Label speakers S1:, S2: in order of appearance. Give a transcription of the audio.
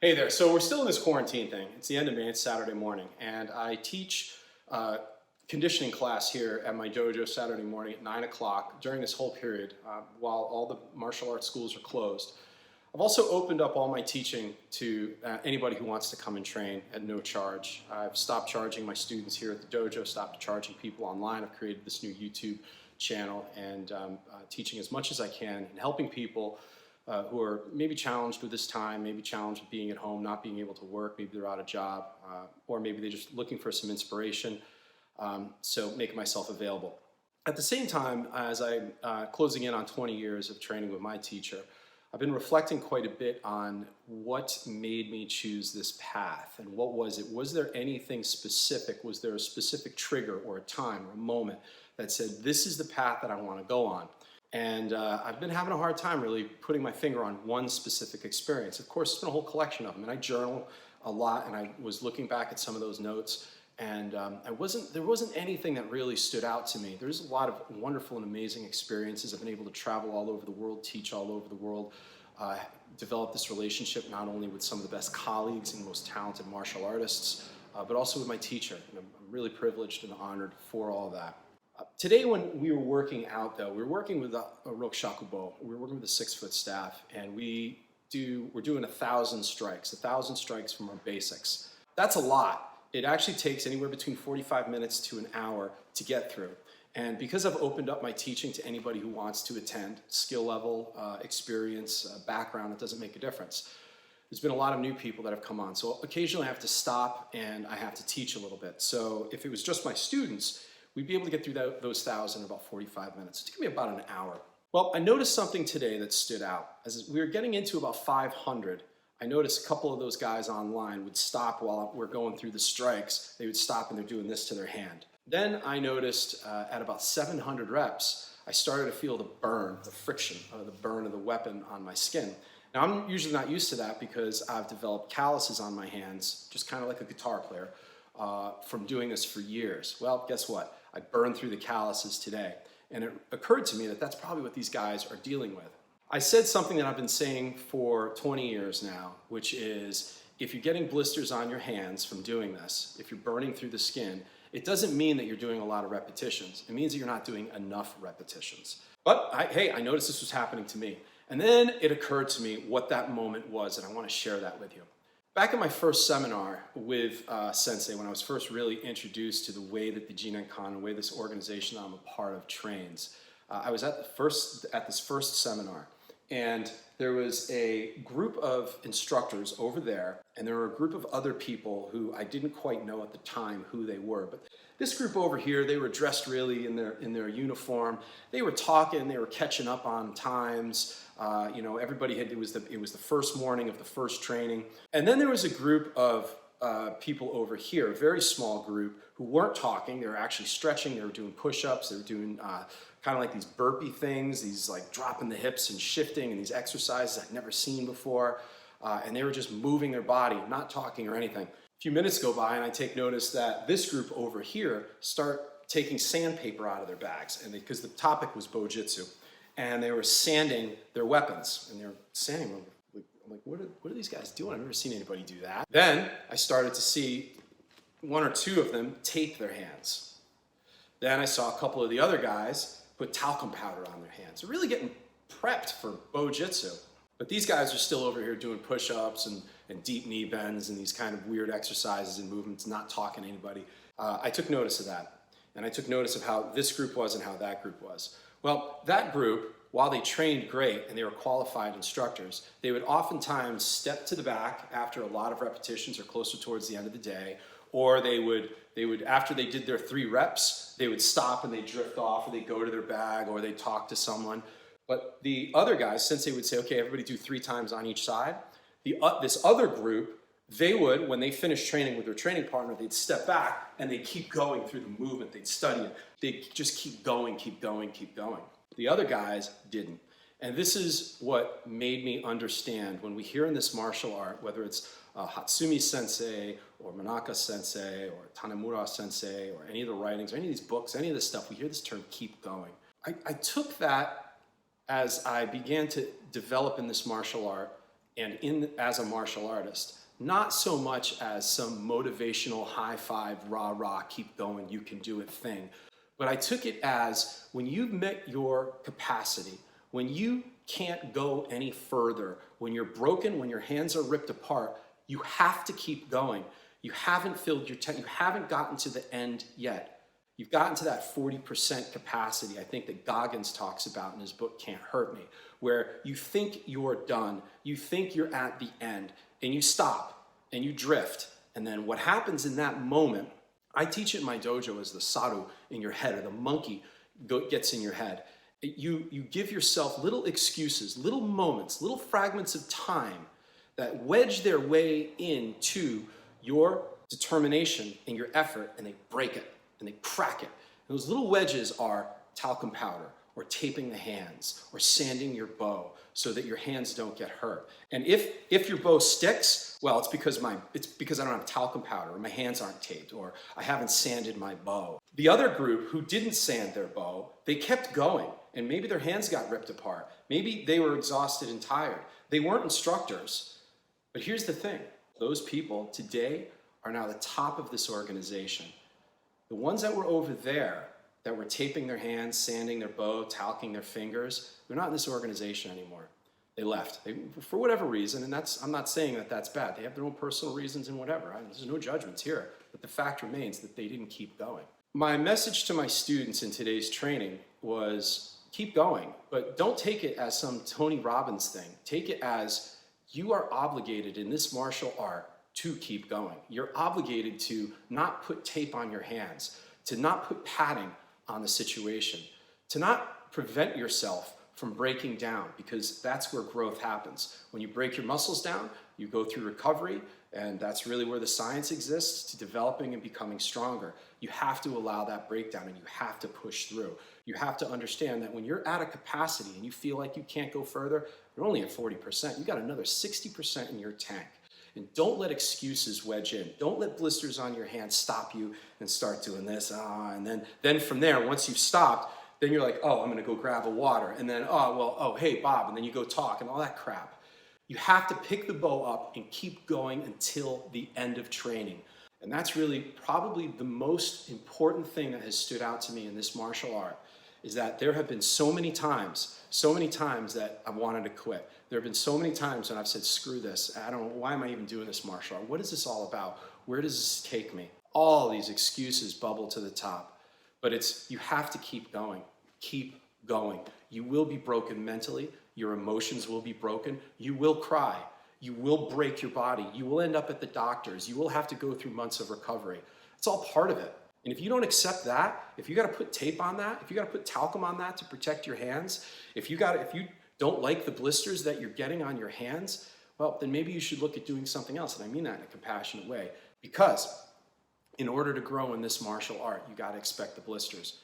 S1: Hey there, so we're still in this quarantine thing. It's the end of May, it's Saturday morning, and I teach conditioning class here at my dojo Saturday morning at 9 o'clock during this whole period while all the martial arts schools are closed. I've also opened up all my teaching to anybody who wants to come and train at no charge. I've stopped charging my students here at the dojo, stopped charging people online. I've created this new YouTube channel and teaching as much as I can and helping people who are maybe challenged with this time, maybe challenged with being at home, not being able to work, maybe they're out of job, or maybe they're just looking for some inspiration, so making myself available. At the same time, as I'm closing in on 20 years of training with my teacher, I've been reflecting quite a bit on what made me choose this path and what was it? Was there anything specific? Was there a specific trigger or a time or a moment that said, this is the path that I want to go on? And I've been having a hard time really putting my finger on one specific experience. Of course, it's been a whole collection of them, and I journal a lot, and I was looking back at some of those notes, and there wasn't anything that really stood out to me. There's a lot of wonderful and amazing experiences. I've been able to travel all over the world, teach all over the world, develop this relationship not only with some of the best colleagues and most talented martial artists, but also with my teacher. And I'm really privileged and honored for all that. Today when we were working out though, we were working with a Rokushakubo. We were working with a 6-foot staff, and we're doing 1,000 strikes, 1,000 strikes from our basics. That's a lot. It actually takes anywhere between 45 minutes to an hour to get through. And because I've opened up my teaching to anybody who wants to attend, skill level, experience, background, it doesn't make a difference. There's been a lot of new people that have come on. So occasionally I have to stop and I have to teach a little bit. So if it was just my students, we'd be able to get through those 1,000 in about 45 minutes. It took me about an hour. Well, I noticed something today that stood out. As we were getting into about 500, I noticed a couple of those guys online would stop while we're going through the strikes. They would stop and they're doing this to their hand. Then I noticed at about 700 reps, I started to feel the burn, the friction, the burn of the weapon on my skin. Now, I'm usually not used to that because I've developed calluses on my hands, just kind of like a guitar player, from doing this for years. Well, guess what? I burned through the calluses today. And it occurred to me that that's probably what these guys are dealing with. I said something that I've been saying for 20 years now, which is if you're getting blisters on your hands from doing this, if you're burning through the skin, it doesn't mean that you're doing a lot of repetitions. It means that you're not doing enough repetitions. But hey, I noticed this was happening to me. And then it occurred to me what that moment was, and I want to share that with you. Back in my first seminar with Sensei, when I was first really introduced to the way that the jinenkan, the way this organization I'm a part of trains, I was at this first seminar, and there was a group of instructors over there, and there were a group of other people who I didn't quite know at the time who they were. But this group over here, they were dressed really in their uniform. They were talking, they were catching up on times. Everybody it was the first morning of the first training. And then there was a group of people over here, a very small group, who weren't talking. They were actually stretching, they were doing push-ups, they were doing kind of like these burpee things, these like dropping the hips and shifting, and these exercises I'd never seen before. And they were just moving their body, not talking or anything. A few minutes go by and I take notice that this group over here start taking sandpaper out of their bags, and because the topic was Bojitsu. And they were sanding their weapons, and they were sanding them. I'm like, what are these guys doing? I've never seen anybody do that. Then I started to see one or two of them tape their hands. Then I saw a couple of the other guys put talcum powder on their hands. They're really getting prepped for Bojitsu. But these guys are still over here doing push-ups and deep knee bends and these kind of weird exercises and movements, not talking to anybody. I took notice of that. And I took notice of how this group was and how that group was. Well, that group, while they trained great and they were qualified instructors, they would oftentimes step to the back after a lot of repetitions or closer towards the end of the day, or they would after they did their 3 reps, they would stop and they'd drift off, or they'd go to their bag, or they'd talk to someone. But the other guys, since they would say, okay, everybody do 3 times on each side, this other group, they would, when they finished training with their training partner, they'd step back and they'd keep going through the movement. They'd study it. They'd just keep going, keep going, keep going. The other guys didn't. And this is what made me understand when we hear in this martial art, whether it's Hatsumi Sensei or Manaka Sensei or Tanemura Sensei or any of the writings, or any of these books, any of this stuff, we hear this term, keep going. I took that as I began to develop in this martial art and as a martial artist, not so much as some motivational high five, rah rah, keep going, you can do it thing. But I took it as when you've met your capacity, when you can't go any further, when you're broken, when your hands are ripped apart, you have to keep going. You haven't filled your tank, you haven't gotten to the end yet. You've gotten to that 40% capacity, I think that Goggins talks about in his book, Can't Hurt Me, where you think you're done, you think you're at the end, and you stop, and you drift. And then what happens in that moment, I teach it in my dojo as the saru in your head, or the monkey gets in your head. You give yourself little excuses, little moments, little fragments of time that wedge their way into your determination and your effort, and they break it. And they crack it. And those little wedges are talcum powder, or taping the hands, or sanding your bow so that your hands don't get hurt. And if your bow sticks, well, it's because I don't have talcum powder, or my hands aren't taped, or I haven't sanded my bow. The other group who didn't sand their bow, they kept going, and maybe their hands got ripped apart. Maybe they were exhausted and tired. They weren't instructors. But here's the thing. Those people today are now the top of this organization. The ones that were over there, that were taping their hands, sanding their bow, talcing their fingers, they're not in this organization anymore. They left, for whatever reason, and I'm not saying that that's bad. They have their own personal reasons and whatever. There's no judgments here, but the fact remains that they didn't keep going. My message to my students in today's training was keep going, but don't take it as some Tony Robbins thing. Take it as you are obligated in this martial art to keep going. You're obligated to not put tape on your hands, to not put padding on the situation, to not prevent yourself from breaking down, because that's where growth happens. When you break your muscles down, you go through recovery, and that's really where the science exists to developing and becoming stronger. You have to allow that breakdown, and you have to push through. You have to understand that when you're at a capacity and you feel like you can't go further, you're only at 40%. You got another 60% in your tank. And don't let excuses wedge in. Don't let blisters on your hands stop you and start doing this. And then from there, once you've stopped, then you're like, oh, I'm going to go grab a water. And then, hey, Bob. And then you go talk and all that crap. You have to pick the bow up and keep going until the end of training. And that's really probably the most important thing that has stood out to me in this martial art, is that there have been so many times that I've wanted to quit. There have been so many times when I've said, screw this. I don't know, why am I even doing this martial art? What is this all about? Where does this take me? All these excuses bubble to the top. But you have to keep going. Keep going. You will be broken mentally. Your emotions will be broken. You will cry. You will break your body. You will end up at the doctors. You will have to go through months of recovery. It's all part of it. And if you don't accept that, if you got to put tape on that, if you got to put talcum on that to protect your hands, if you don't like the blisters that you're getting on your hands, well, then maybe you should look at doing something else. And I mean that in a compassionate way, because in order to grow in this martial art, you got to expect the blisters.